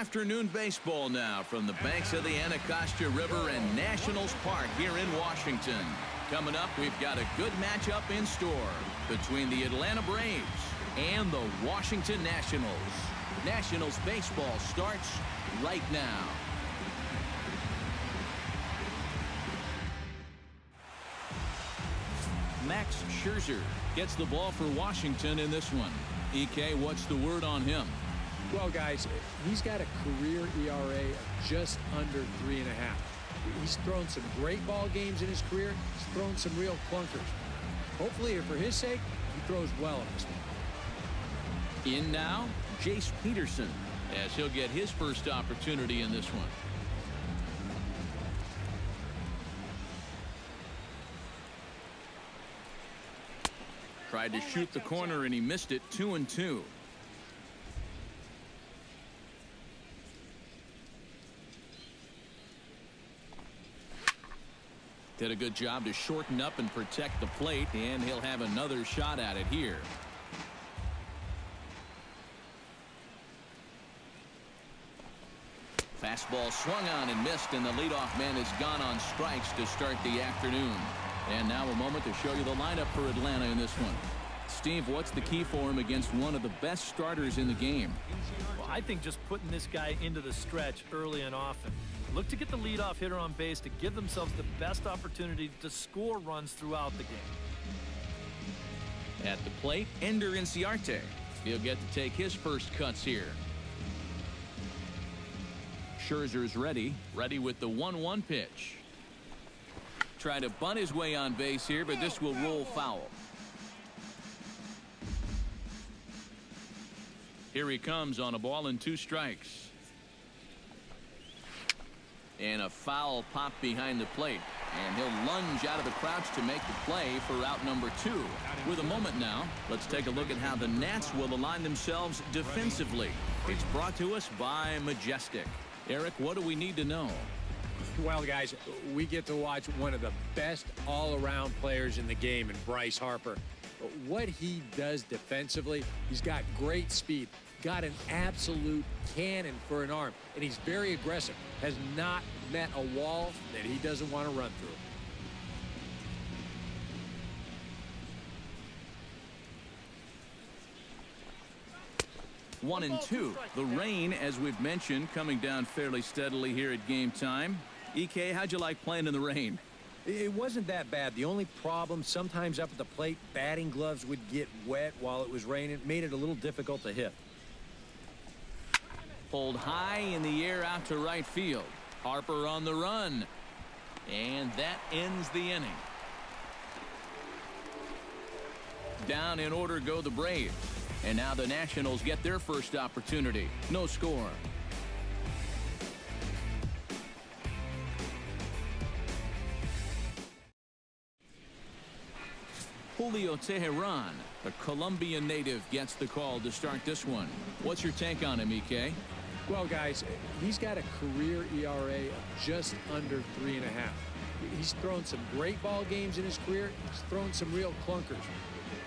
afternoon baseball now from the banks of the Anacostia River and Nationals Park here in Washington. Coming up, we've got a good matchup in store between the Atlanta Braves and the Washington Nationals. Nationals baseball starts right now. Max Scherzer gets the ball for Washington in this one. EK, what's the word on him? Well, guys, he's got a career ERA of just under 3.5. He's thrown some great ball games in his career. He's thrown some real clunkers. Hopefully, for his sake, he throws well in this one. In now, Jace Peterson, as he'll get his first opportunity in this one. Tried to shoot the corner and he missed it. 2-2. Did a good job to shorten up and protect the plate, and he'll have another shot at it here. Fastball swung on and missed, and the leadoff man is gone on strikes to start the afternoon. And now a moment to show you the lineup for Atlanta in this one. Steve, what's the key for him against one of the best starters in the game? Well, I think just putting this guy into the stretch early and often. Look to get the leadoff hitter on base to give themselves the best opportunity to score runs throughout the game. At the plate, Ender Inciarte. He'll get to take his first cuts here. Scherzer's ready with the 1-1 pitch. Try to bunt his way on base here, but this will roll foul. Here he comes on a ball and 2 strikes. And a foul pop behind the plate. And he'll lunge out of the crouch to make the play for out number 2. With a moment now, let's take a look at how the Nats will align themselves defensively. It's brought to us by Majestic. Eric, what do we need to know? Well, guys, we get to watch one of the best all-around players in the game in Bryce Harper. What he does defensively, he's got great speed, got an absolute cannon for an arm, and he's very aggressive, has not met a wall that he doesn't want to run through. 1-2. The rain, as we've mentioned, coming down fairly steadily here at game time. EK, how'd you like playing in the rain? It wasn't that bad. The only problem, sometimes up at the plate, batting gloves would get wet while it was raining. It made it a little difficult to hit. Pulled high in the air out to right field. Harper on the run. And that ends the inning. Down in order go the Braves. And now the Nationals get their first opportunity. No score. Julio Teheran, a Colombian native, gets the call to start this one. What's your take on him, EK? Well, guys, he's got a career ERA of just under 3.5. He's thrown some great ball games in his career. He's thrown some real clunkers.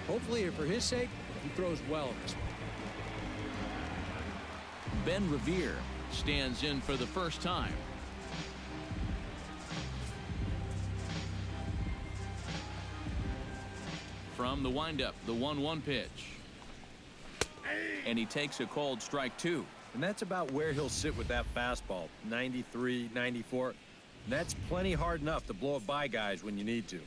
Hopefully, for his sake, he throws well in this one. Ben Revere stands in for the first time. From the windup, the 1-1 pitch. And he takes a called strike 2. And that's about where he'll sit with that fastball, 93, 94. And that's plenty hard enough to blow it by guys when you need to.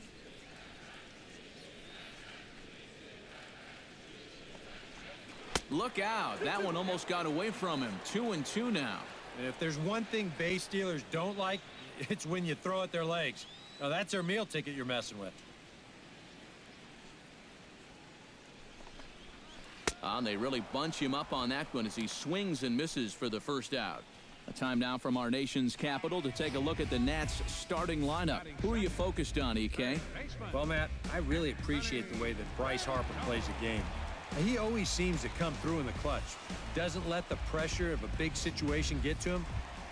Look out. That one almost got away from him. 2-2 now. And if there's one thing base stealers don't like, it's when you throw at their legs. Now, that's their meal ticket you're messing with. And they really bunch him up on that one as he swings and misses for the first out. A time now from our nation's capital to take a look at the Nats starting lineup. Who are you focused on, EK? Well, Matt, I really appreciate the way that Bryce Harper plays the game. He always seems to come through in the clutch. Doesn't let the pressure of a big situation get to him,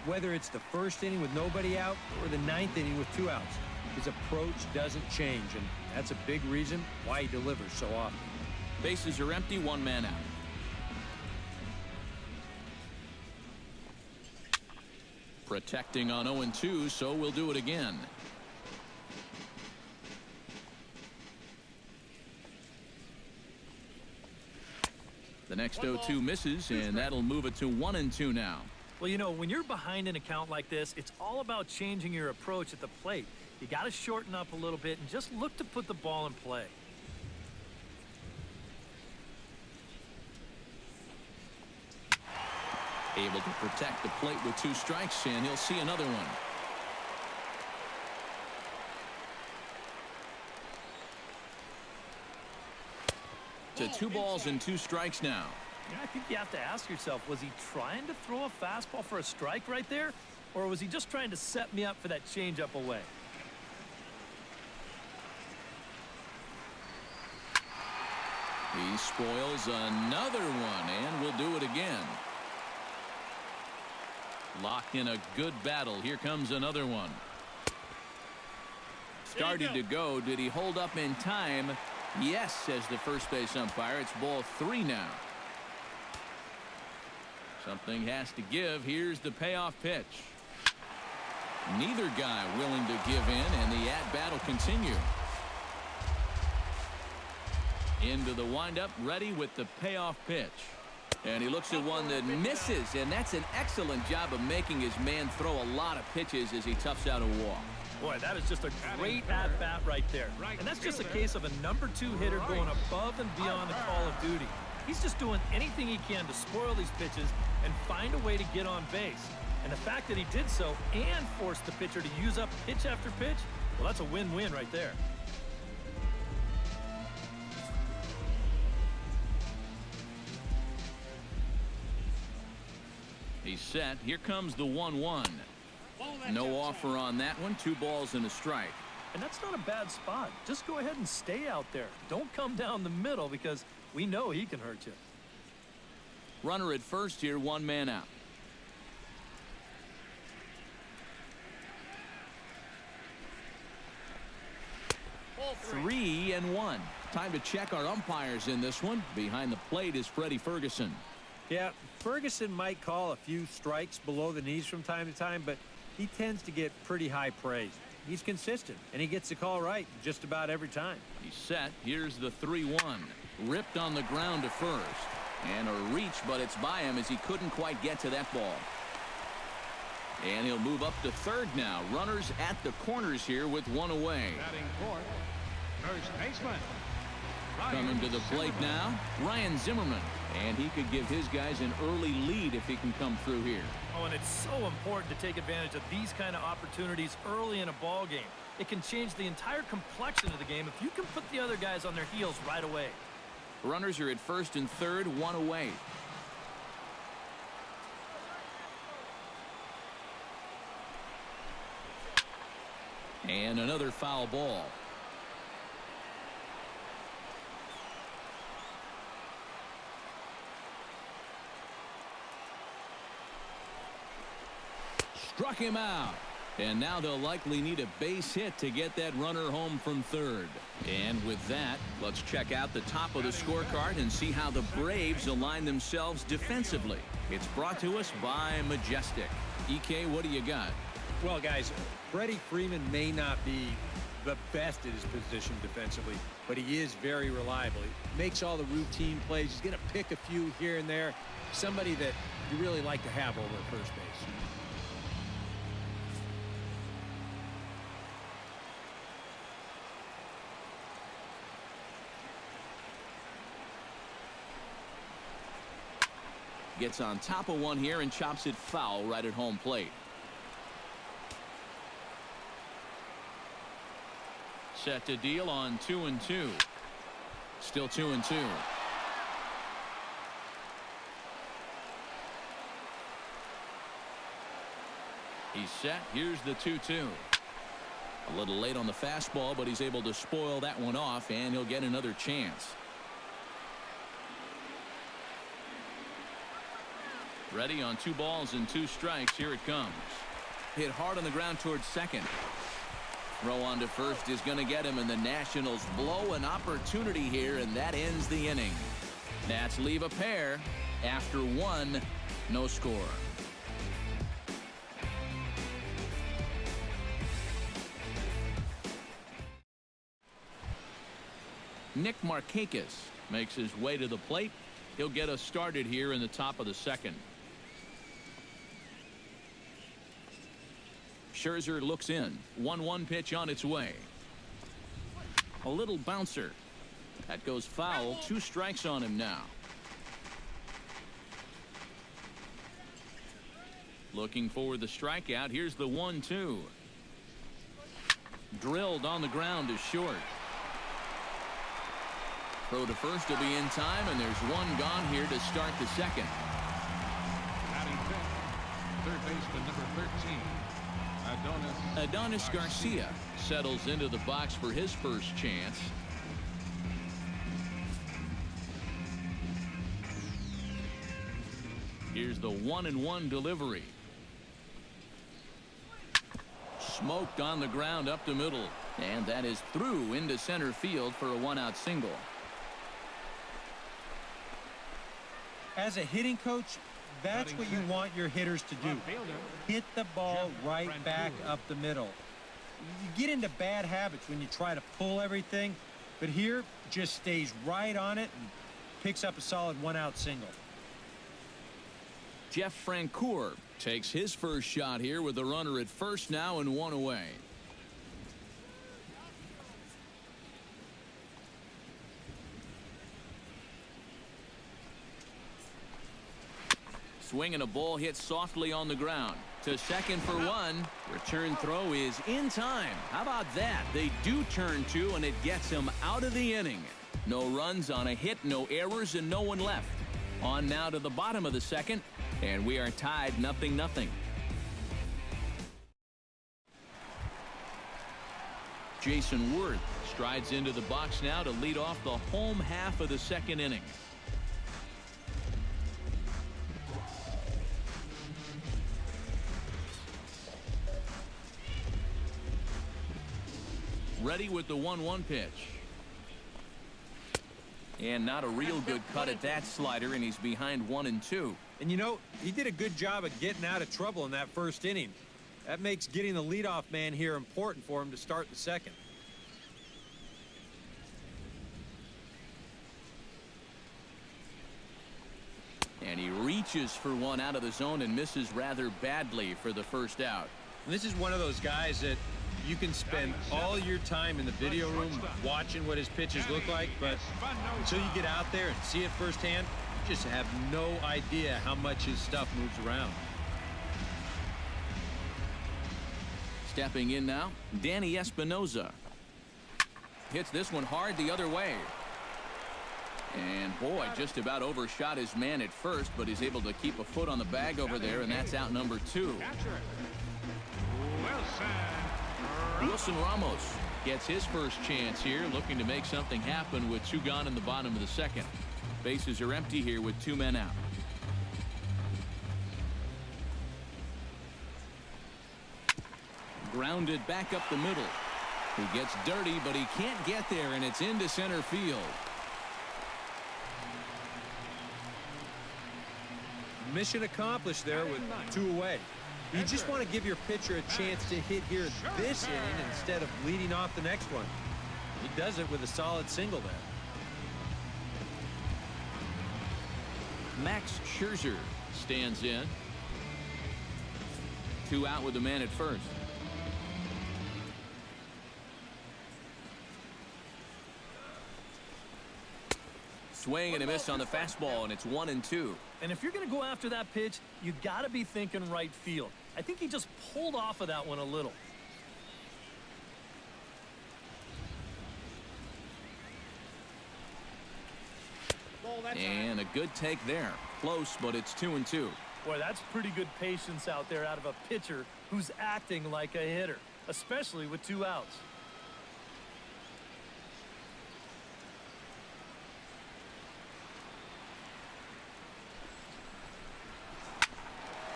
whether it's the first inning with nobody out or the 9th inning with 2 outs. His approach doesn't change, and that's a big reason why he delivers so often. Bases are empty, 1 man out. Protecting on 0-2, so we'll do it again. The next 0-2 misses, and that'll move it to 1-2 now. Well, you know, when you're behind an account like this, it's all about changing your approach at the plate. You got to shorten up a little bit and just look to put the ball in play. Able to protect the plate with 2 strikes, and he'll see another one. To 2 balls and 2 strikes now. I think you have to ask yourself, was he trying to throw a fastball for a strike right there? Or was he just trying to set me up for that changeup away? He spoils another one, and will do it again. Locked in a good battle. Here comes another one. Started to go. Did he hold up in time? Yes, says the first base umpire. It's ball 3 now. Something has to give. Here's the payoff pitch. Neither guy willing to give in, and the at-bat will continue. Into the windup, ready with the payoff pitch. And he looks at one that misses, and that's an excellent job of making his man throw a lot of pitches as he toughs out a walk. Boy, that is just a great at-bat right there. And that's just a case of a number 2 hitter going above and beyond the call of duty. He's just doing anything he can to spoil these pitches and find a way to get on base. And the fact that he did so and forced the pitcher to use up pitch after pitch, well, that's a win-win right there. He's set. Here comes the 1-1. No offer on that one. 2 balls and a strike. And that's not a bad spot. Just go ahead and stay out there. Don't come down the middle because we know he can hurt you. Runner at first here, 1 man out. Ball 3-1. Time to check our umpires in this one. Behind the plate is Freddie Ferguson. Yeah, Ferguson might call a few strikes below the knees from time to time, but he tends to get pretty high praise. He's consistent, and he gets the call right just about every time. He's set. Here's the 3-1. Ripped on the ground to first. And a reach, but it's by him as he couldn't quite get to that ball. And he'll move up to third now. Runners at the corners here with 1 away. Batting fourth, first baseman. Coming to the plate now, Ryan Zimmerman. And he could give his guys an early lead if he can come through here. Oh, and it's so important to take advantage of these kind of opportunities early in a ball game. It can change the entire complexion of the game if you can put the other guys on their heels right away. Runners are at first and third, 1 away. And another foul ball. Struck him out. And now they'll likely need a base hit to get that runner home from third. And with that, let's check out the top of the scorecard and see how the Braves align themselves defensively. It's brought to us by Majestic. EK, what do you got? Well, guys, Freddie Freeman may not be the best at his position defensively, but he is very reliable. He makes all the routine plays. He's going to pick a few here and there. Somebody that you really like to have over at first base. Gets on top of one here and chops it foul right at home plate. Set to deal on 2-2. Still 2-2. He's set. Here's the 2-2. A little late on the fastball, but he's able to spoil that one off, and he'll get another chance. Ready on 2 balls and 2 strikes. Here it comes. Hit hard on the ground towards second. Throw on to first is going to get him, and the Nationals blow an opportunity here, and that ends the inning. Nats leave a pair after 1, no score. Nick Markakis makes his way to the plate. He'll get us started here in the top of the second. Scherzer looks in. 1-1 pitch on its way. A little bouncer. That goes foul. 2 strikes on him now. Looking for the strikeout. Here's the 1-2. Drilled on the ground is short. Throw to first will be in time, and there's one gone here to start the second. Batting fifth, third baseman number 13, Adonis Garcia settles into the box for his first chance. Here's the 1-1 delivery. Smoked on the ground up the middle, and that is through into center field for a 1-out single. As a hitting coach, that's what you want your hitters to do. Hit the ball right back up the middle. You get into bad habits when you try to pull everything, but here just stays right on it and picks up a solid 1-out single. Jeff Francoeur takes his first shot here with the runner at first now and 1 away. Swinging a ball hit softly on the ground. To second for 1. Return throw is in time. How about that? They do turn 2, and it gets him out of the inning. No runs on a hit, no errors, and no one left. On now to the bottom of the second, and we are tied 0-0. Jason Worth strides into the box now to lead off the home half of the second inning. Ready with the 1-1 pitch. And not a real good cut at that slider, and he's behind 1-2. And you know, he did a good job of getting out of trouble in that first inning. That makes getting the leadoff man here important for him to start the second. And he reaches for one out of the zone and misses rather badly for the first out. And this is one of those guys that you can spend all your time in the video room watching what his pitches look like, but until you get out there and see it firsthand, you just have no idea how much his stuff moves around. Stepping in now, Danny Espinoza. Hits this one hard the other way. And boy, just about overshot his man at first, but he's able to keep a foot on the bag over there, and that's out number 2. Wilson Ramos gets his first chance here, looking to make something happen with 2 gone in the bottom of the second. Bases are empty here with 2 men out. Grounded back up the middle. He gets dirty, but he can't get there, and it's into center field. Mission accomplished there with 2 away. You just want to give your pitcher a chance to hit here this inning instead of leading off the next one. He does it with a solid single there. Max Scherzer stands in. 2 out with the man at first. Swing and a miss on the fastball, and it's 1-2. And if you're going to go after that pitch, you got to be thinking right field. I think he just pulled off of that one a little. And a good take there. Close, but it's 2-2. Boy, that's pretty good patience out there out of a pitcher who's acting like a hitter, especially with 2 outs.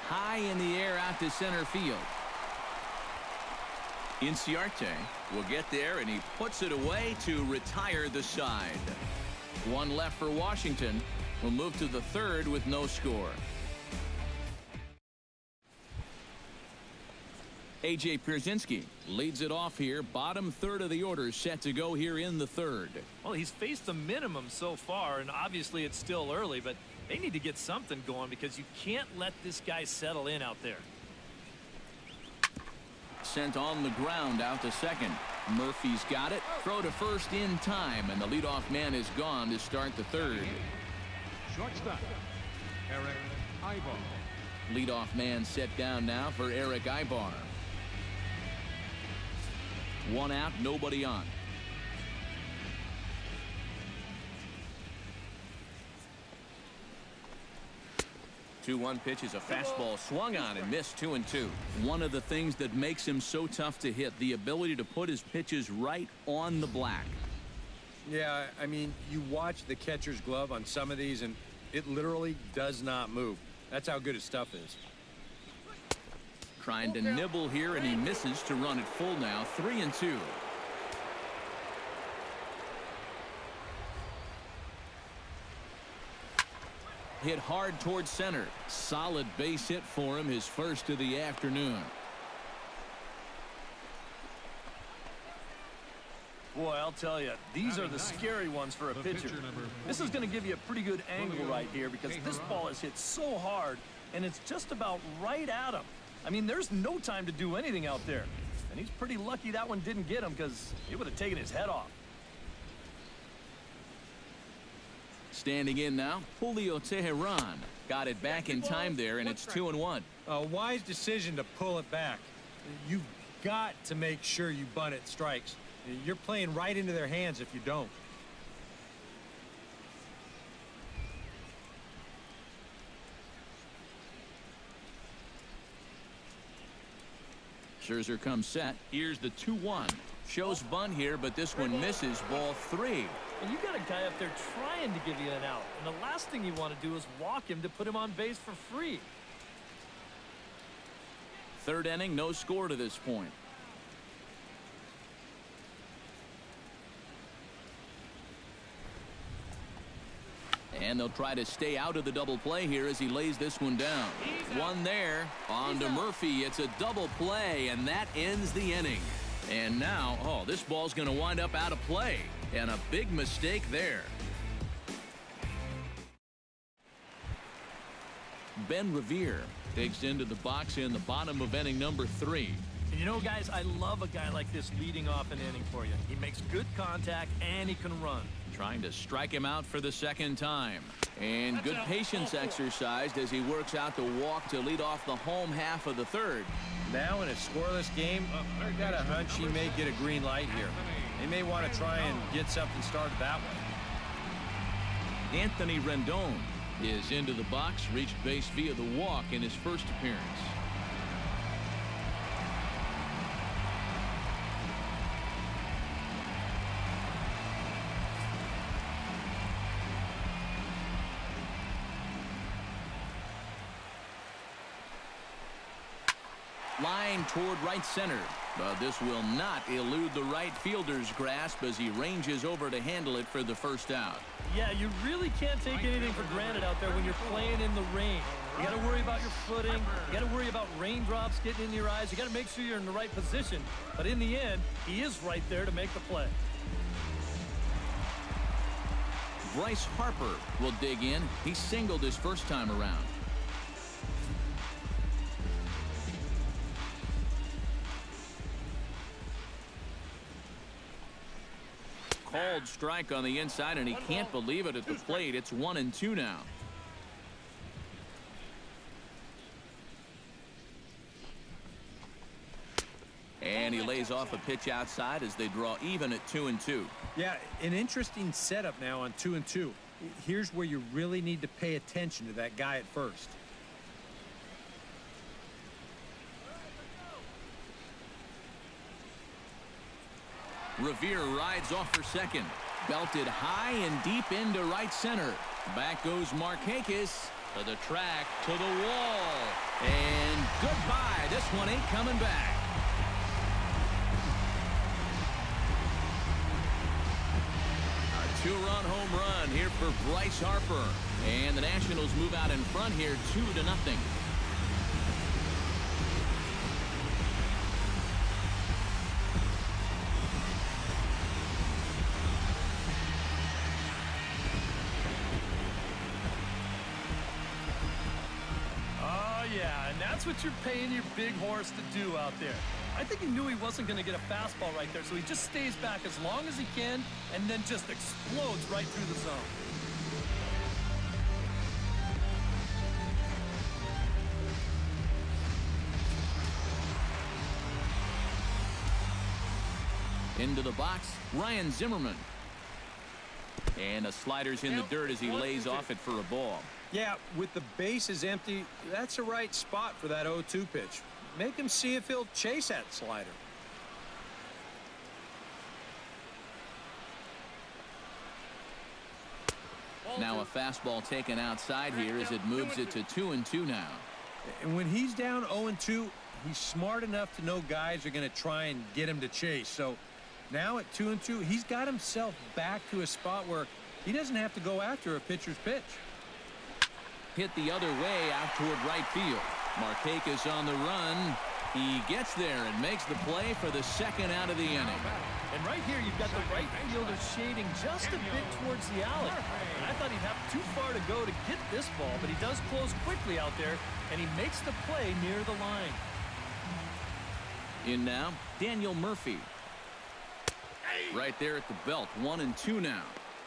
High in the air out to center field. Inciarte will get there, and he puts it away to retire the side. 1 left for Washington. We'll move to the 3rd with no score. A.J. Pierzynski leads it off here. Bottom third of the order set to go here in the third. Well, he's faced the minimum so far, and obviously it's still early, but they need to get something going because you can't let this guy settle in out there. Sent on the ground out to second. Murphy's got it. Throw to first in time, and the leadoff man is gone to start the third. Shortstop, Eric Ibar. Leadoff man set down now for Eric Ibar. One out, nobody on. 2-1 pitch is a fastball swung on and missed 2-2. One of the things that makes him so tough to hit, the ability to put his pitches right on the black. Yeah, I mean, you watch the catcher's glove on some of these, and it literally does not move. That's how good his stuff is. Trying to nibble here, and he misses to run it full now. 3-2. Hit hard towards center. Solid base hit for him, his first of the afternoon. Boy, I'll tell you, these are the scary ones for a pitcher. This is going to give you a pretty good angle right here because this ball is hit so hard, and it's just about right at him. I mean, there's no time to do anything out there. And he's pretty lucky that one didn't get him because it would have taken his head off. Standing in now, Julio Teheran. Got it back in time there, and it's 2-1. A wise decision to pull it back. You've got to make sure you bunt at strikes. You're playing right into their hands if you don't. Scherzer comes set. Here's the 2-1. Shows bunt here, but this one misses. Ball 3. And you got a guy up there trying to give you an out. And the last thing you want to do is walk him to put him on base for free. Third inning, no score to this point. And they'll try to stay out of the double play here as he lays this one down. One there. On to Murphy. It's a double play, and that ends the inning. And now, oh, this ball's going to wind up out of play. And a big mistake there. Ben Revere takes into the box in the bottom of inning number 3. And you know, guys, I love a guy like this leading off an inning for you. He makes good contact, and he can run. Trying to strike him out for the second time. And good patience exercised as he works out the walk to lead off the home half of the third. Now in a scoreless game, I've got a hunch he may get a green light here. They may want to try and get something started that way. Anthony Rendon is into the box, reached base via the walk in his first appearance. Line toward right center, but this will not elude the right fielder's grasp as he ranges over to handle it for the first out. Yeah, you really can't take anything for granted out there when you're playing in the rain. You got to worry about your footing. You got to worry about raindrops getting in your eyes. You got to make sure you're in the right position. But in the end, he is right there to make the play. Bryce Harper will dig in. He singled his first time around. Called strike on the inside, and he can't believe it at the plate. It's 1-2 now. And he lays off a pitch outside as they draw even at 2-2. Yeah, an interesting setup now on 2-2. Here's where you really need to pay attention to that guy at first. Revere rides off for second. Belted high and deep into right center. Back goes Markakis to the track, to the wall. And goodbye. This one ain't coming back. A 2-run home run here for Bryce Harper. And the Nationals move out in front here 2-0. Yeah, and that's what you're paying your big horse to do out there. I think he knew he wasn't going to get a fastball right there, so he just stays back as long as he can and then just explodes right through the zone. Into the box, Ryan Zimmerman. And the slider's in the dirt as he lays off it for a ball. Yeah, with the bases empty, that's the right spot for that 0-2 pitch. Make him see if he'll chase that slider. Now a fastball taken outside here as it moves it to 2-2 now. And when he's down 0-2, he's smart enough to know guys are going to try and get him to chase. So now at 2-2, he's got himself back to a spot where he doesn't have to go after a pitcher's pitch. Hit the other way out toward right field. Markakis on the run. He gets there and makes the play for the second out of the inning. And right here, you've got the right fielder shading just a bit towards the alley. And I thought he'd have too far to go to get this ball, but he does close quickly out there, and he makes the play near the line. In now, Daniel Murphy. Right there at the belt, 1-2 now.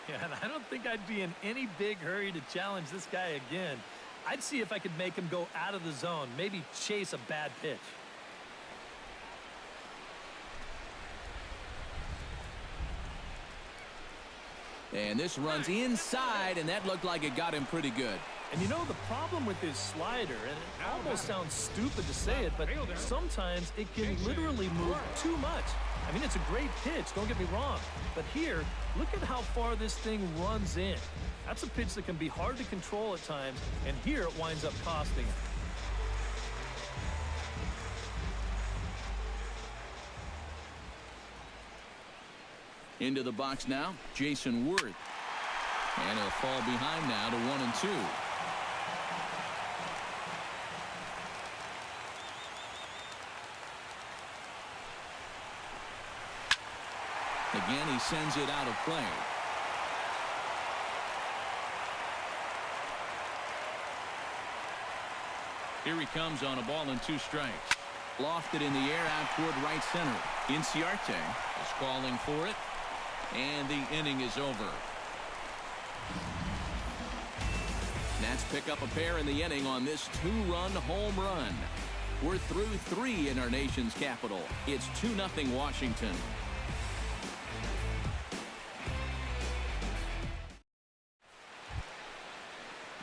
Yeah, and I don't think I'd be in any big hurry to challenge this guy again. I'd see if I could make him go out of the zone, maybe chase a bad pitch. And this runs inside, and that looked like it got him pretty good. And you know the problem with his slider, and it almost sounds stupid to say it, but sometimes it can literally move too much. I mean, it's a great pitch, don't get me wrong. But here, look at how far this thing runs in. That's a pitch that can be hard to control at times, and here it winds up costing him. Into the box now, Jason Worth. And he'll fall behind now to 1-2. Again, he sends it out of play. Here he comes on a ball and 2 strikes. Lofted in the air out toward right center. Inciarte is calling for it. And the inning is over. Nats pick up a pair in the inning on this 2-run home run. We're through 3 in our nation's capital. It's 2-0 Washington.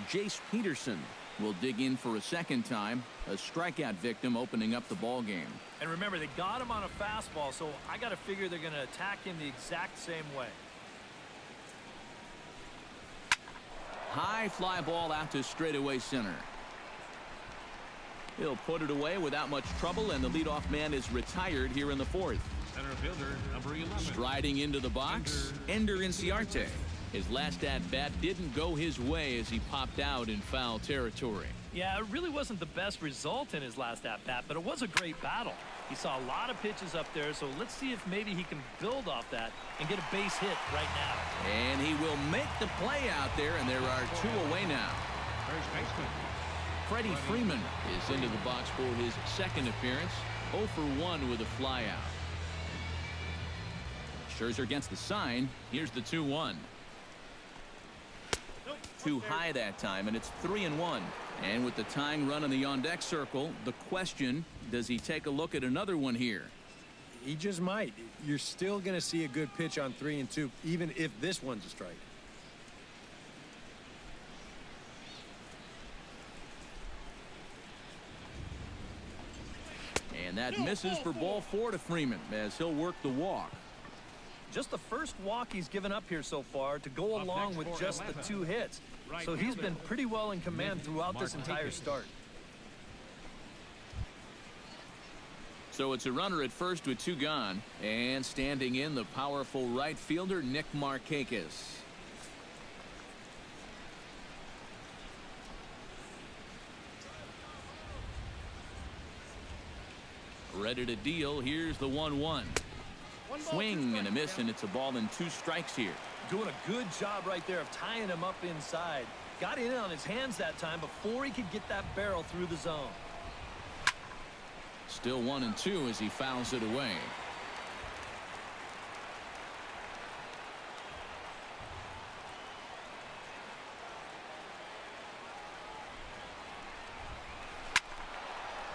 Jace Peterson will dig in for a second time. A strikeout victim opening up the ball game. And remember, they got him on a fastball, so I got to figure they're going to attack him the exact same way. High fly ball out to straightaway center. He'll put it away without much trouble, and the leadoff man is retired here in the 4th. Center fielder, number 11. Striding into the box, Ender Inciarte. His last at-bat didn't go his way as he popped out in foul territory. Yeah, it really wasn't the best result in his last at-bat, but it was a great battle. He saw a lot of pitches up there, so let's see if maybe he can build off that and get a base hit right now. And he will make the play out there, and there are 2 away now. First baseman. Freddie Freeman is into the box for his second appearance. 0 for 1 with a flyout. Scherzer against the sign. Here's the 2-1. Too high that time, and it's 3-1. And with the tying run in the on-deck circle, the question, does he take a look at another one here? He just might. You're still going to see a good pitch on 3-2, even if this one's a strike. And that misses for ball 4 to Freeman as he'll work the walk. Just the first walk he's given up here so far to go along with just the 2 hits. So he's been pretty well in command throughout this entire start. So it's a runner at first with 2 gone. And standing in, the powerful right fielder, Nick Markakis. Ready to deal. Here's the 1-1. Swing and a miss, and it's a ball and 2 strikes here. Doing a good job right there of tying him up inside. Got in on his hands that time before he could get that barrel through the zone. Still 1-2 as he fouls it away.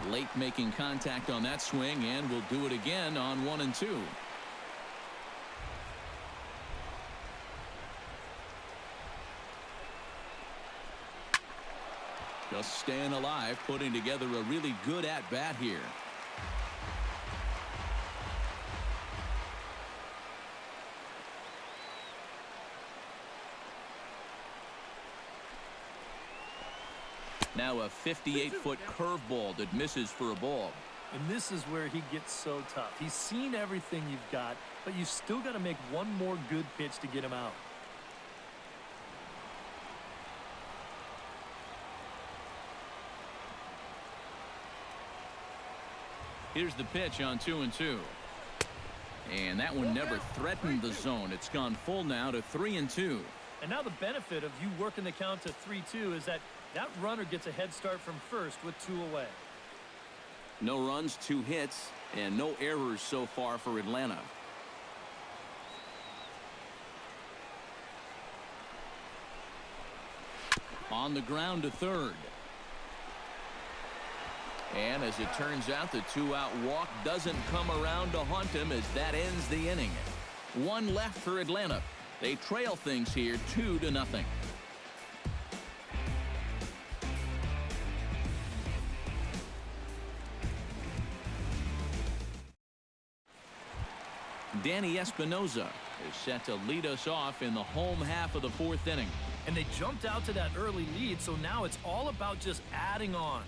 Late making contact on that swing, and will do it again on 1-2. Just staying alive, putting together a really good at-bat here. Now a 58-foot curveball that misses for a ball. And this is where he gets so tough. He's seen everything you've got, but you still got to make one more good pitch to get him out. Here's the pitch on 2-2. And that one never threatened the zone. It's gone full now to 3-2. And now the benefit of you working the count to 3-2 is that runner gets a head start from first with 2 away. No runs, 2 hits, and no errors so far for Atlanta. On the ground to third. And as it turns out, the 2-out walk doesn't come around to haunt him as that ends the inning. 1 left for Atlanta. They trail things here 2-0. Danny Espinoza is set to lead us off in the home half of the 4th inning. And they jumped out to that early lead, so now it's all about just adding on.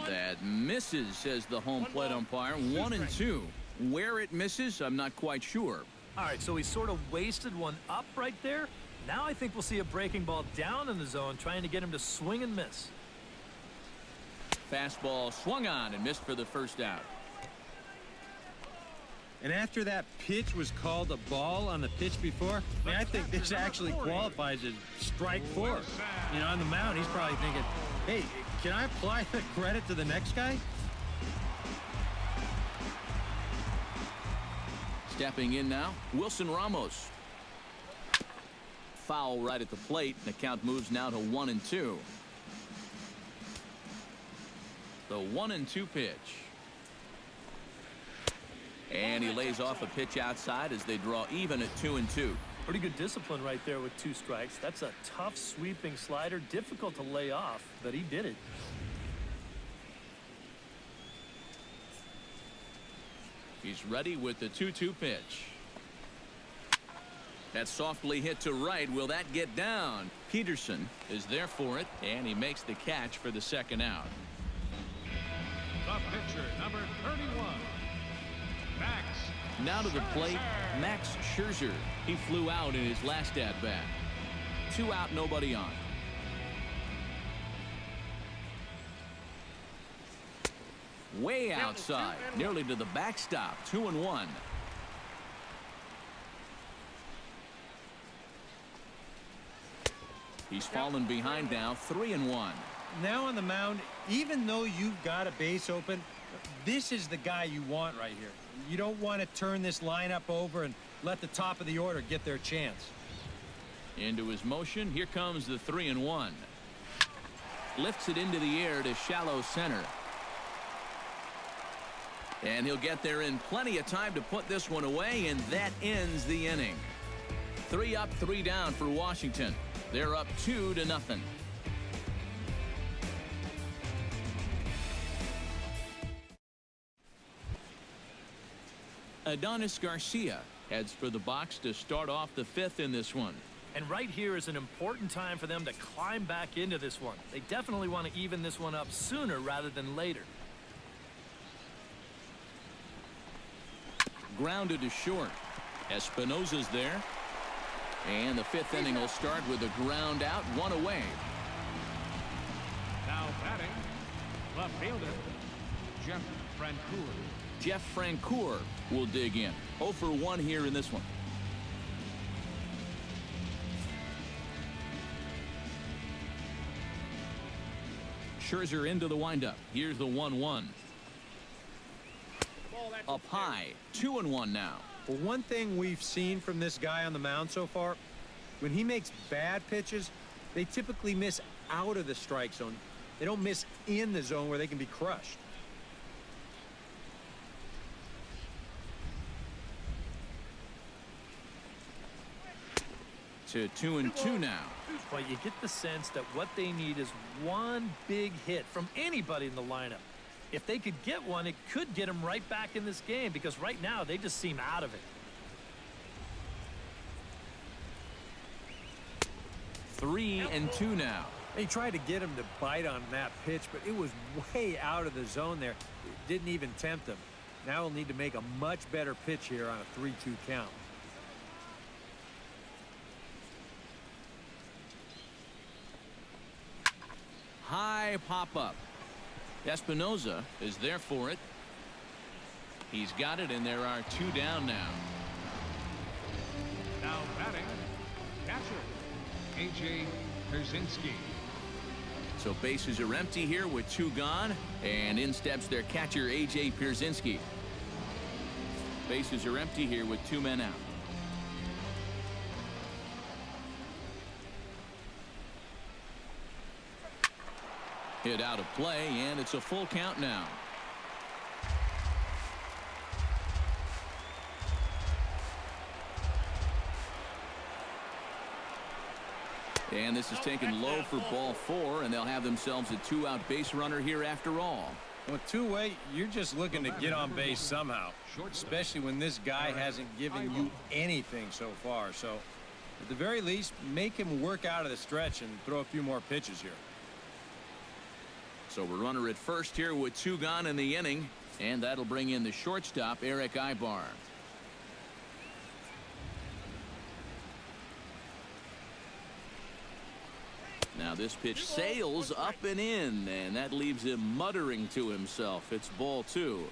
That misses, says the home plate umpire. 1-2. Where it misses, I'm not quite sure. All right, so he sort of wasted one up right there. Now I think we'll see a breaking ball down in the zone, trying to get him to swing and miss. Fastball swung on and missed for the first out. And after that pitch was called a ball on the pitch before, I mean, I think this actually qualifies as strike 4. You know, on the mound, he's probably thinking, hey, can I apply the credit to the next guy? Stepping in now, Wilson Ramos. Foul right at the plate. The count moves now to 1-2. The 1-2 pitch. And he lays off a pitch outside as they draw even at 2-2. Pretty good discipline right there with 2 strikes. That's a tough sweeping slider. Difficult to lay off, but he did it. He's ready with the 2-2 pitch. That's softly hit to right. Will that get down? Peterson is there for it, and he makes the catch for the second out. The pitcher, number 31, Max. Now to the plate, Max Scherzer. He flew out in his last at-bat. 2 out, nobody on. Way outside, nearly to the backstop. 2-1. He's fallen behind now. 3-1. Now on the mound, even though you've got a base open, this is the guy you want right here. You don't want to turn this lineup over and let the top of the order get their chance. Into his motion. Here comes the 3-1. Lifts it into the air to shallow center. And he'll get there in plenty of time to put this one away, and that ends the inning. 3 up, 3 down for Washington. They're up 2-0. Adonis Garcia heads for the box to start off the 5th in this one. And right here is an important time for them to climb back into this one. They definitely want to even this one up sooner rather than later. Grounded to short. Espinoza's there. And the 5th inning will start with a ground out, 1 away. Now batting, left fielder, Jeff Francoeur. Jeff Francoeur will dig in. 0 for 1 here in this one. Scherzer into the windup. Here's the 1-1. Up high, 2-1 now. Well, one thing we've seen from this guy on the mound so far, when he makes bad pitches, they typically miss out of the strike zone. They don't miss in the zone where they can be crushed. To 2-2 now. Well, you get the sense that what they need is one big hit from anybody in the lineup. If they could get one, it could get them right back in this game, because right now they just seem out of it. 3-2 now. They tried to get him to bite on that pitch, but it was way out of the zone there. It didn't even tempt him. Now he'll need to make a much better pitch here on a 3-2 count. High pop-up. Espinoza is there for it. He's got it, and there are 2 down now. Now batting, catcher, A.J. Pierzynski. So bases are empty here with 2 gone, and in steps their catcher, A.J. Pierzynski. Bases are empty here with 2 men out. Hit out of play, and it's a full count now. And this is taken low for ball 4, and they'll have themselves a 2-out base runner here after all. Well, two-way, you're just looking to get on base somehow, especially when this guy hasn't given you anything so far. So, at the very least, make him work out of the stretch and throw a few more pitches here. So we're runner at first here with 2 gone in the inning, and that'll bring in the shortstop, Eric Ibar. Now this pitch sails up and in, and that leaves him muttering to himself. It's ball 2.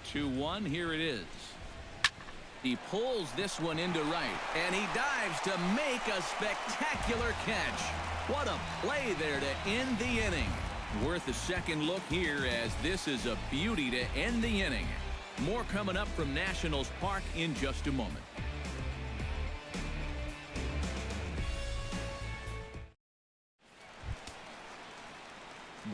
Two-one, here it is. He pulls this one into right, and he dives to make a spectacular catch. What a play there to end the inning. Worth a second look here, as this is a beauty to end the inning. More coming up from Nationals Park in just a moment.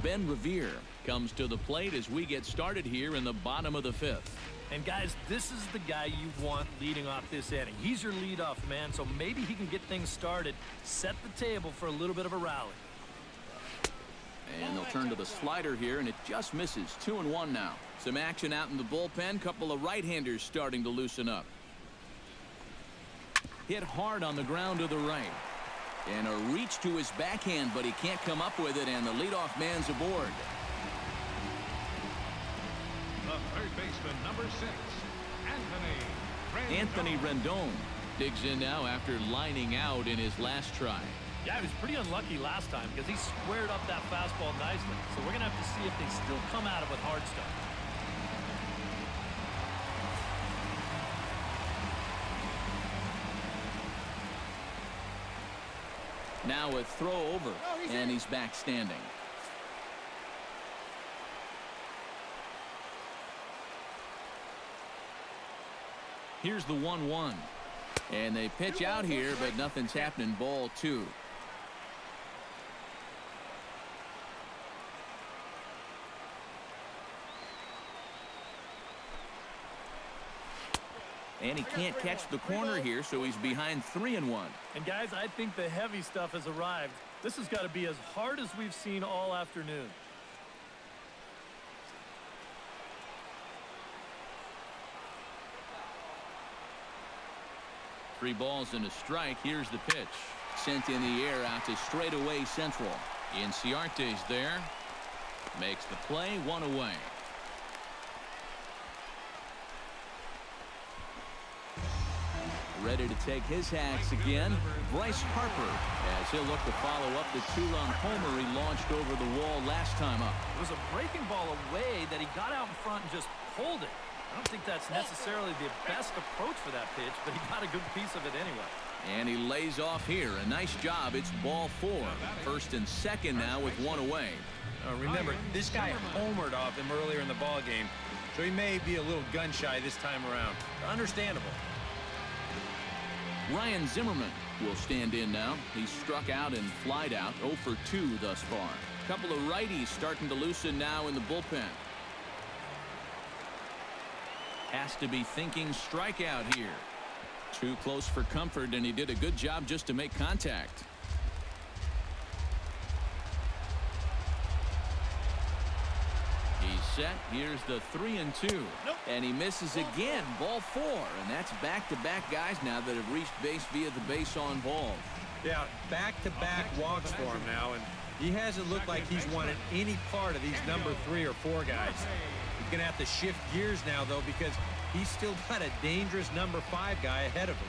Ben Revere comes to the plate as we get started here in the bottom of the 5th. And guys, this is the guy you want leading off this inning. He's your leadoff man, so maybe he can get things started, set the table for a little bit of a rally. And they'll turn to the slider here, and it just misses. 2-1 now. Some action out in the bullpen. Couple of right-handers starting to loosen up. Hit hard on the ground to the right. And a reach to his backhand, but he can't come up with it, and the leadoff man's aboard. The third baseman, number 6, Anthony Rendon digs in now after lining out in his last try. Yeah, he was pretty unlucky last time because he squared up that fastball nicely. So we're going to have to see if they still come at it with hard stuff. Now a throw over, and he's back standing. Here's the 1-1. And they pitch out here, but nothing's happening. Ball 2. And he can't catch the corner here, so he's behind 3-1. And guys, I think the heavy stuff has arrived. This has got to be as hard as we've seen all afternoon. Three balls and a strike. Here's the pitch. Sent in the air out to straightaway central. Inciarte's there. Makes the play, 1 away. Ready to take his hacks again. Bryce Harper, as he'll look to follow up the 2-run homer he launched over the wall last time up. It was a breaking ball away that he got out in front and just pulled it. I don't think that's necessarily the best approach for that pitch, but he got a good piece of it anyway. And he lays off here. A nice job. It's ball 4. First and second now with one away. Remember, this guy homered off him earlier in the ball game, so he may be a little gun-shy this time around. Understandable. Ryan Zimmerman will stand in now. He's struck out and flied out. 0 for 2 thus far. Couple of righties starting to loosen now in the bullpen. Has to be thinking strikeout here. Too close for comfort, and he did a good job just to make contact. He's set. Here's the 3-2. And he misses again. Ball 4. And that's back-to-back guys now that have reached base via the base on balls. Yeah, back-to-back walks for him now, and he hasn't looked like he's wanted any part of these number 3 or 4 guys. He's going to have to shift gears now, though, because he's still got a dangerous number 5 guy ahead of him.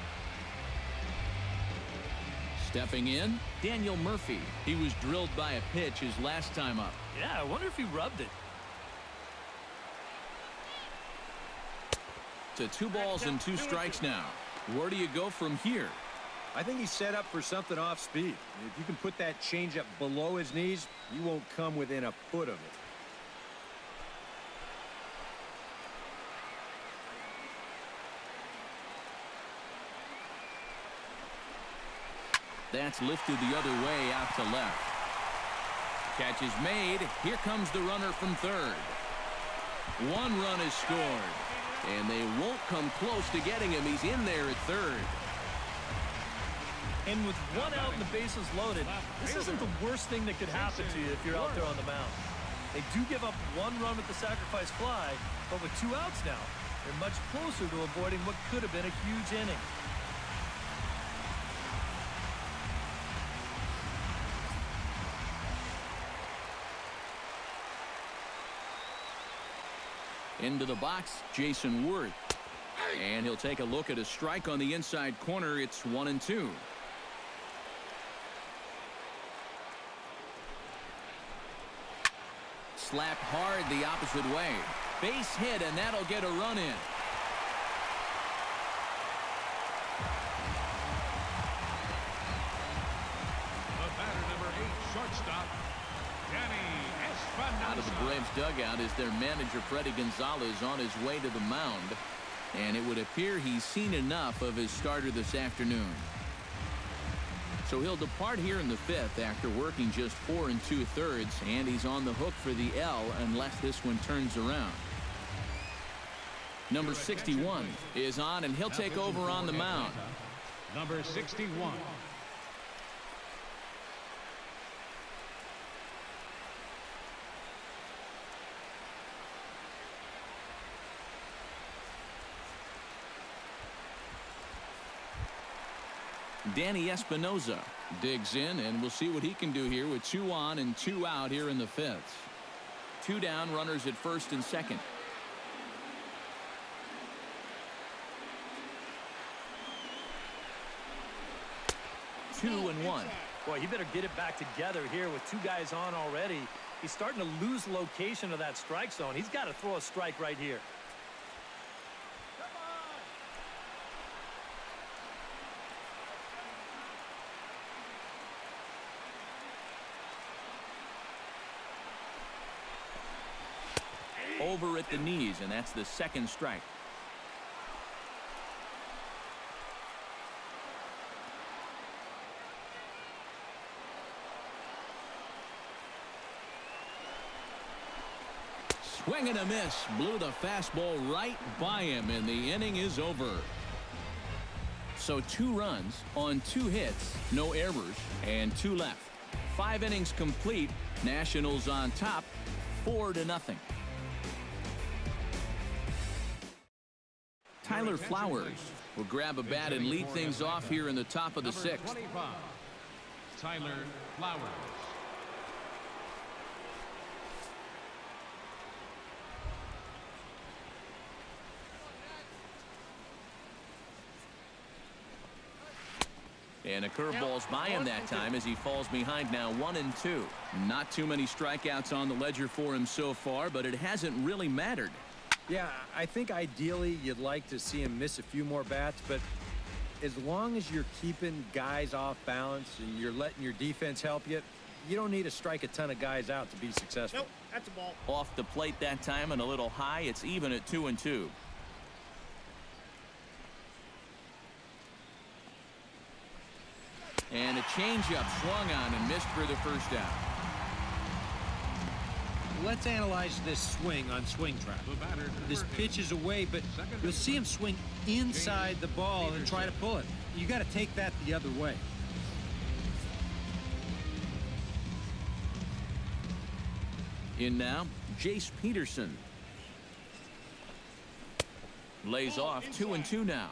Stepping in, Daniel Murphy. He was drilled by a pitch his last time up. Yeah, I wonder if he rubbed it. To 2 balls and 2 strikes now. Where do you go from here? I think he's set up for something off speed. If you can put that changeup below his knees, you won't come within a foot of it. That's lifted the other way out to left. Catch is made. Here comes the runner from third. 1 run is scored. And they won't come close to getting him. He's in there at third. And with 1 out and the bases loaded, this isn't the worst thing that could happen to you if you're out there on the mound. They do give up 1 run with the sacrifice fly, but with 2 outs now, they're much closer to avoiding what could have been a huge inning. Into the box, Jason Worth. And he'll take a look at a strike on the inside corner. It's 1-2. Slapped hard the opposite way. Base hit, and that'll get a run in. The batter, number 8, shortstop, Danny Espinosa. Out of the Braves dugout is their manager, Freddie Gonzalez, on his way to the mound. And it would appear he's seen enough of his starter this afternoon. So he'll depart here in the 5th after working just 4 2/3, and he's on the hook for the L unless this one turns around. Number 61 is on, and he'll take over on the mound. Number 61. Danny Espinosa digs in, and we'll see what he can do here with 2 on and 2 out here in the 5th. 2 down, runners at first and second. Two and 1. Boy, he better get it back together here with 2 guys on already. He's starting to lose location of that strike zone. He's got to throw a strike right here. Over at the knees, and that's the 2nd strike. Swing and a miss. Blew the fastball right by him, and the inning is over. So 2 runs on 2 hits, no errors, and 2 left. 5 innings complete. Nationals on top, 4-0. Tyler Flowers will grab a bat and lead things off here in the top of the 6th. 25, Tyler Flowers. And a curveball's by him that time as he falls behind now 1-2. Not too many strikeouts on the ledger for him so far, but it hasn't really mattered. Yeah, I think ideally you'd like to see him miss a few more bats, but as long as you're keeping guys off balance and you're letting your defense help you, you don't need to strike a ton of guys out to be successful. Nope, that's a ball. Off the plate that time and a little high. It's even at 2-2. And a changeup swung on and missed for the first out. Let's analyze this swing on Swing Track. The batter, This number pitch is away, but Second you'll see him swing inside the ball and try to pull it. You got to take that the other way. In now, Jace Peterson. Lays off 2-2 now.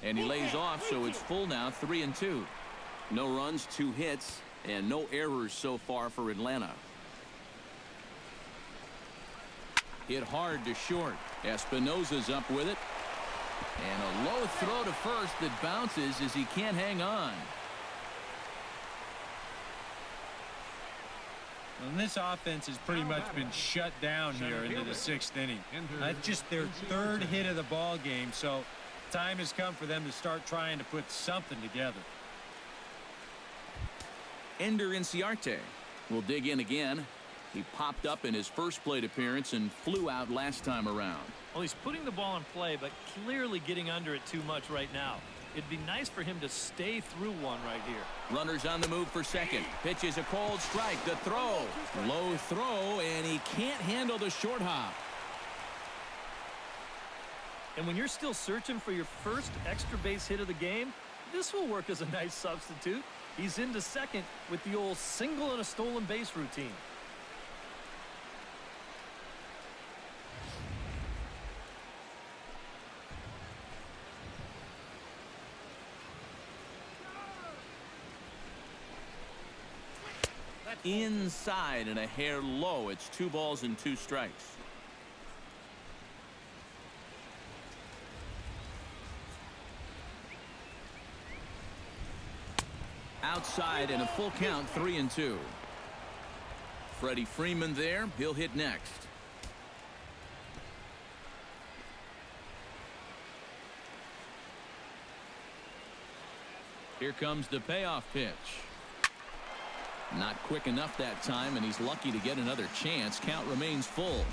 And he lays off, so it's full now, 3-2. No runs, 2 hits, and no errors so far for Atlanta. Hit hard to short. Espinosa's up with it. And a low throw to first that bounces as he can't hang on. And this offense has pretty much been shut down here into the 6th inning. That's just their 3rd hit of the ball game, so time has come for them to start trying to put something together. Ender Inciarte will dig in again. He popped up in his first plate appearance and flew out last time around. Well, he's putting the ball in play, but clearly getting under it too much right now. It'd be nice for him to stay through one right here. Runners on the move for second. Pitch is a cold strike. The throw. Low throw, and he can't handle the short hop. And when you're still searching for your first extra base hit of the game, this will work as a nice substitute. He's into second with the old single and a stolen base routine. Inside and a hair low. It's 2 balls and 2 strikes. Outside and a full count, 3-2. Freddie Freeman there. He'll hit next. Here comes the payoff pitch. Not quick enough that time, and he's lucky to get another chance. Count remains full.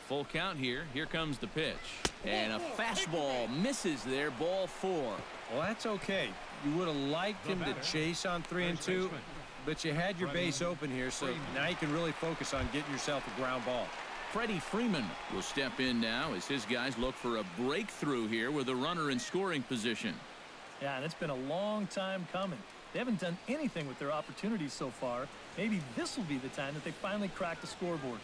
Full count here. Here comes the pitch. And a fastball misses there. Ball 4. Well, that's okay. You would have liked him to chase on 3-2, but you had your base open here, so now you can really focus on getting yourself a ground ball. Freddie Freeman will step in now as his guys look for a breakthrough here with a runner in scoring position. Yeah, and it's been a long time coming. They haven't done anything with their opportunities so far. Maybe this will be the time that they finally crack the scoreboard.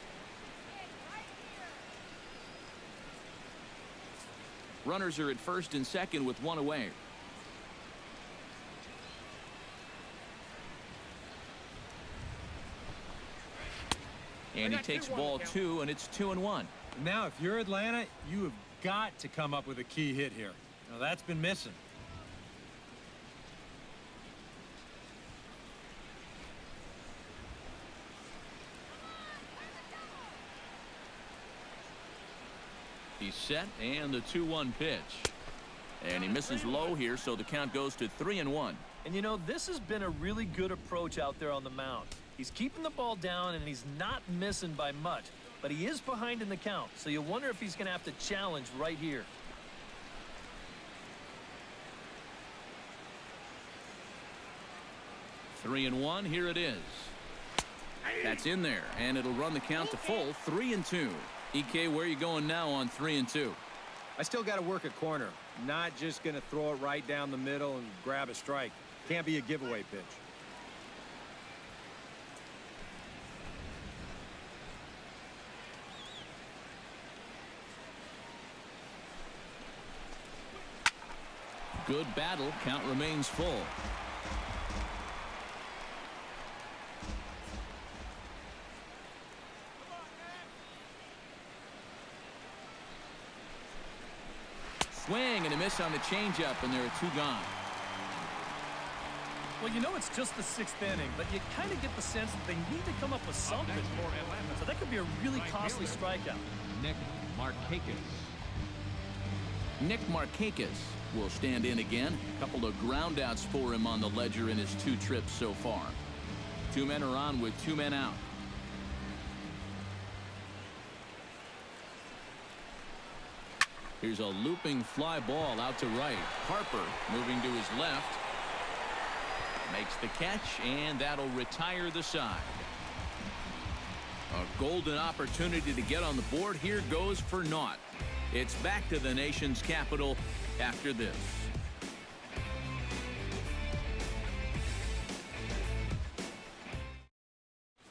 Runners are at first and second with 1 away. And he takes ball 2, and it's 2-1. Now, if you're Atlanta, you have got to come up with a key hit here. Now, that's been missing. He's set, and the 2-1 pitch. And he misses low here, so the count goes to 3-1. And you know, this has been a really good approach out there on the mound. He's keeping the ball down, and he's not missing by much. But he is behind in the count, so you wonder if he's going to have to challenge right here. Three and 1, here it is. That's in there, and it'll run the count to full, 3-2. EK, where are you going now on 3-2? I still got to work a corner. Not just going to throw it right down the middle and grab a strike. Can't be a giveaway pitch. Good battle. Count remains full. Swing and a miss on the changeup, and there are 2 gone. Well, you know it's just the 6th inning, but you kind of get the sense that they need to come up with something. So that could be a really costly strikeout. Nick Markakis. Nick Markakis will stand in again. A couple of groundouts for him on the ledger in his 2 trips so far. 2 men are on with 2 men out. Here's a looping fly ball out to right. Harper moving to his left. Makes the catch, and that'll retire the side. A golden opportunity to get on the board here goes for naught. It's back to the nation's capital after this.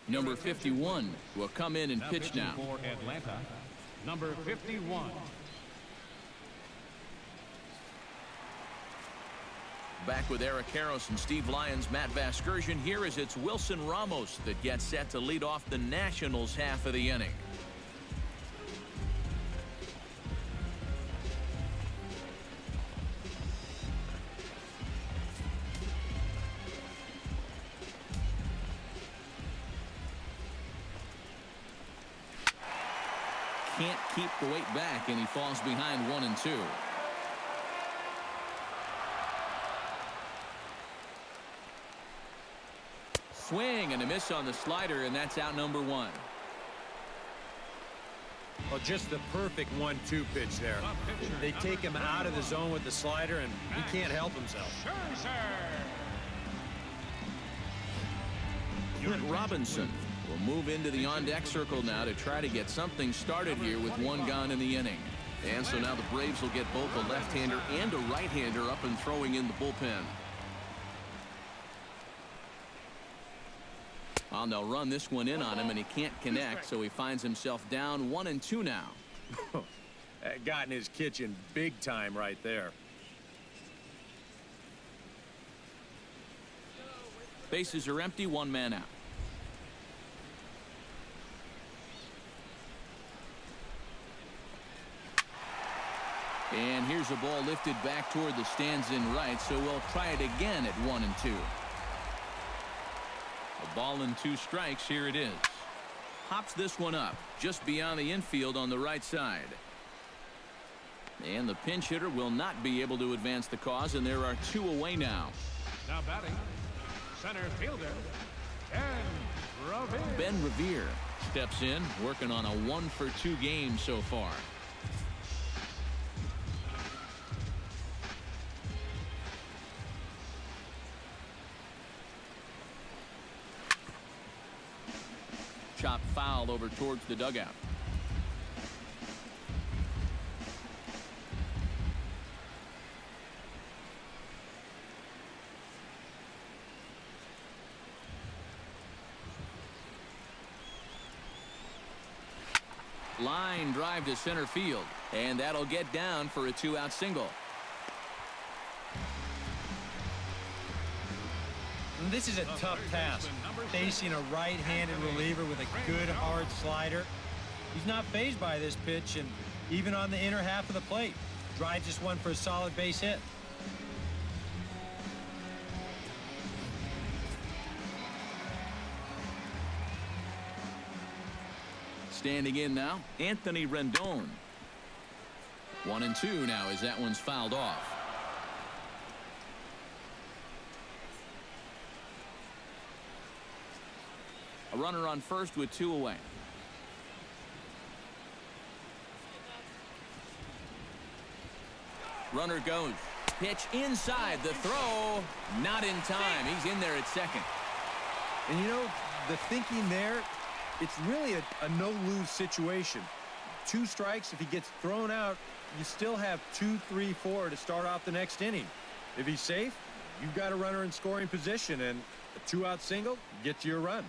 Number 51 will come in and pitch now. For Atlanta, number 51. Back with Eric Karros and Steve Lyons, Matt Vasgersian here as it's Wilson Ramos that gets set to lead off the Nationals half of the inning. Can't keep the weight back, and he falls behind 1-2. Swing and a miss on the slider, and that's out number 1. Well, just the perfect 1-2 pitch there. They take him out of the zone with the slider, and he can't help himself. Clint Robinson will move into the on-deck circle now to try to get something started here with 1 gone in the inning. And so now the Braves will get both a left-hander and a right-hander up and throwing in the bullpen. And they'll run this one in on him, and he can't connect, so he finds himself down 1-2 now. Got in his kitchen big time right there. Bases are empty, 1 man out. And here's a ball lifted back toward the stands in right, so we'll try it again at 1-2. A ball and 2 strikes. Here it is. Hops this one up just beyond the infield on the right side. And the pinch hitter will not be able to advance the cause, and there are 2 away now. Now batting, center fielder, Ben Revere steps in, working on a 1-for-2 game so far. Chop foul over towards the dugout. Line drive to center field, and that'll get down for a 2-out single. This is a tough task, facing a right-handed reliever with a good hard slider. He's not fazed by this pitch, and even on the inner half of the plate, drives just one for a solid base hit. Standing in now, Anthony Rendon. 1-2 now as that one's fouled off. A runner on first with 2 away. Runner goes. Pitch inside. The throw. Not in time. He's in there at second. And you know, the thinking there, it's really a no-lose situation. 2 strikes. If he gets thrown out, you still have 2, 3, 4 to start off the next inning. If he's safe, you've got a runner in scoring position, and a 2-out single gets you a run.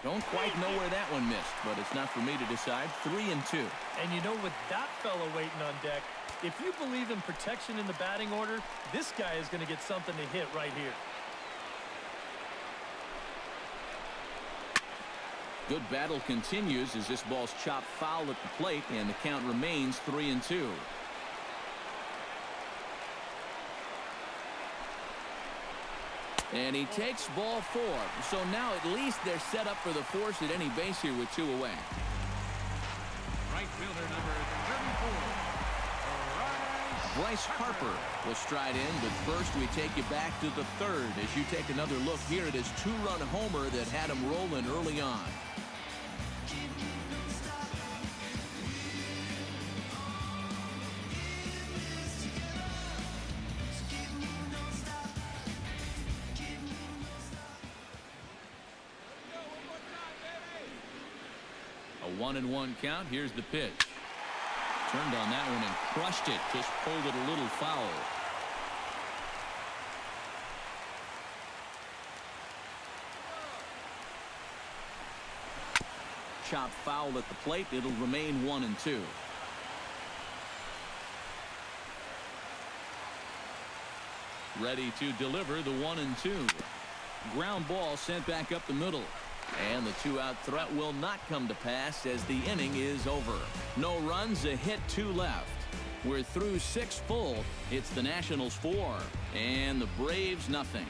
Don't quite know where that one missed, but it's not for me to decide. 3-2. And you know, with that fellow waiting on deck, if you believe in protection in the batting order, this guy is going to get something to hit right here. good battle continues as this ball's chopped foul at the plate, and the count remains 3-2. And he takes ball 4. So now at least they're set up for the force at any base here with 2 away. Right fielder number 34. Bryce Harper will stride in, but first we take you back to the 3rd as you take another look here at his 2-run homer that had him rolling early on. A 1-1 count. Here's the pitch. Turned on that one and crushed it. Just pulled it a little foul. Chopped foul at the plate. It'll remain 1-2. Ready to deliver the 1-2. Ground ball sent back up the middle. And the 2-out threat will not come to pass as the inning is over. No runs, a hit, 2 left. We're through 6 full. It's the Nationals 4 and the Braves nothing.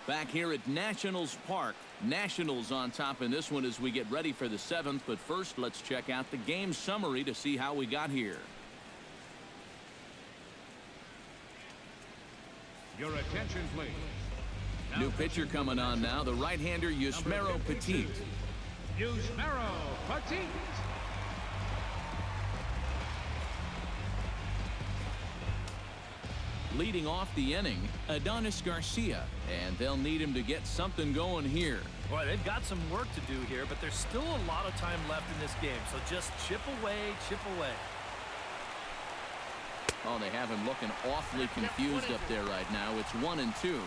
Back here at Nationals Park. Nationals on top in this one as we get ready for the 7th. But first, let's check out the game summary to see how we got here. Your attention, please. New pitcher coming on now, the right-hander Yusmeiro Petit. Yusmeiro Petit. Leading off the inning, Adonis Garcia, and they'll need him to get something going here. Boy, they've got some work to do here, but there's still a lot of time left in this game, so just chip away, chip away. Oh, they have him looking awfully confused up there right now. It's 1-2. You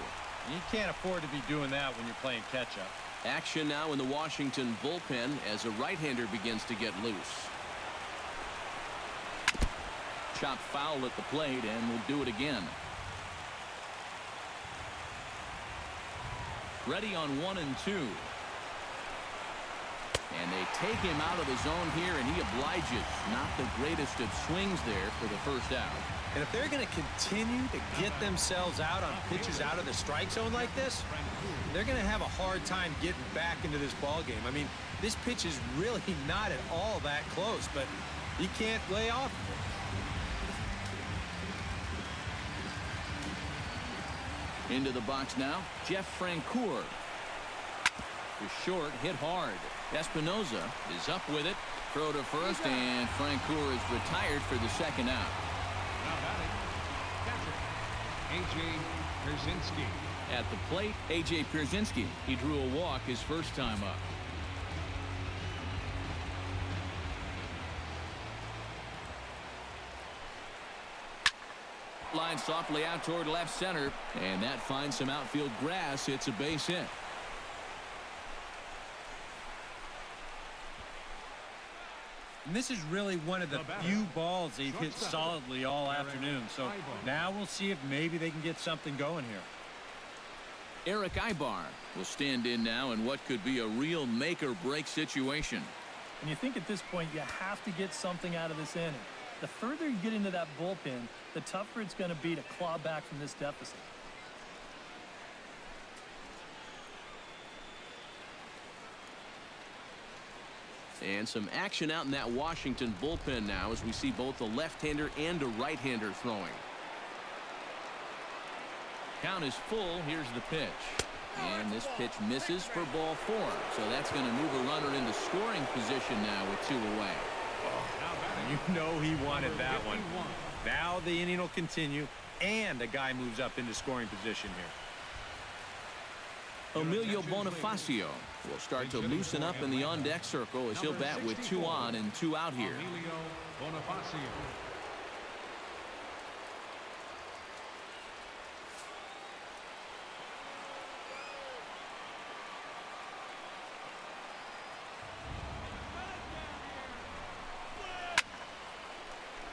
can't afford to be doing that when you're playing catch-up. Action now in the Washington bullpen as a right-hander begins to get loose. Chopped foul at the plate, and we'll do it again. Ready on 1-2. And they take him out of the zone here, and he obliges. Not the greatest of swings there for the first out. And if they're going to continue to get themselves out on pitches out of the strike zone like this, they're going to have a hard time getting back into this ball game. I mean, this pitch is really not at all that close, but he can't lay off of it. Into the box now, Jeff Francoeur. For short, hit hard. Espinoza is up with it. Throw to first, and Francoeur is retired for the 2nd out. Now batting, catcher, A.J. Pierzynski. At the plate, A.J. Pierzynski. He drew a walk his first time up. Line softly out toward left center, and that finds some outfield grass. It's a base hit. And this is really one of the few balls they've hit solidly all afternoon. So now we'll see if maybe they can get something going here. Eric Ibar will stand in now in what could be a real make-or-break situation. And you think at this point you have to get something out of this inning. The further you get into that bullpen, the tougher it's going to be to claw back from this deficit. And some action out in that Washington bullpen now as we see both a left-hander and a right-hander throwing. Count is full. Here's the pitch. And this pitch misses for ball 4. So that's going to move a runner into scoring position now with 2 away. You know he wanted that one. Now the inning will continue, and a guy moves up into scoring position here. Emilio Bonifacio will start to loosen up in the on-deck circle as he'll bat with 2 on and 2 out here. Emilio Bonifacio.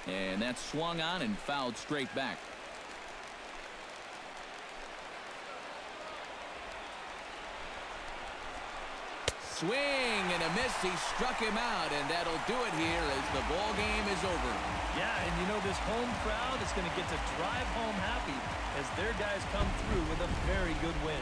And that's swung on and fouled straight back. swing and a miss. He struck him out, and that'll do it here as the ball game is over. Yeah, and you know this home crowd is going to get to drive home happy as their guys come through with a very good win.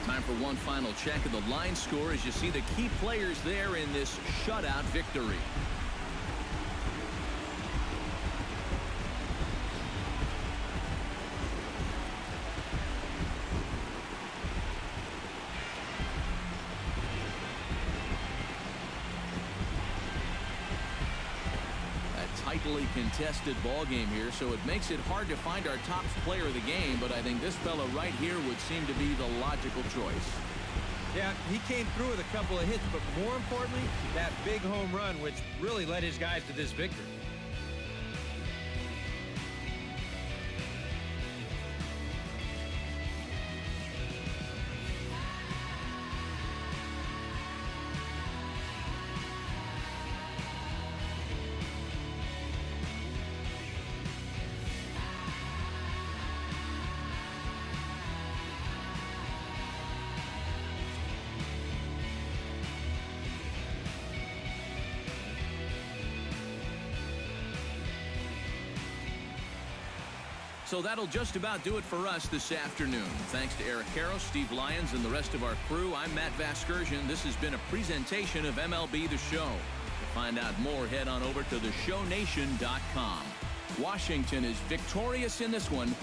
Time for one final check of the line score as you see the key players there in this shutout victory. Tightly contested ball game here, so it makes it hard to find our top player of the game, but I think this fella right here would seem to be the logical choice. Yeah, he came through with a couple of hits, but more importantly, that big home run, which really led his guys to this victory. So that'll just about do it for us this afternoon. Thanks to Eric Karros, Steve Lyons, and the rest of our crew. I'm Matt Vasgersian. This has been a presentation of MLB The Show. To find out more, head on over to theshownation.com. Washington is victorious in this one,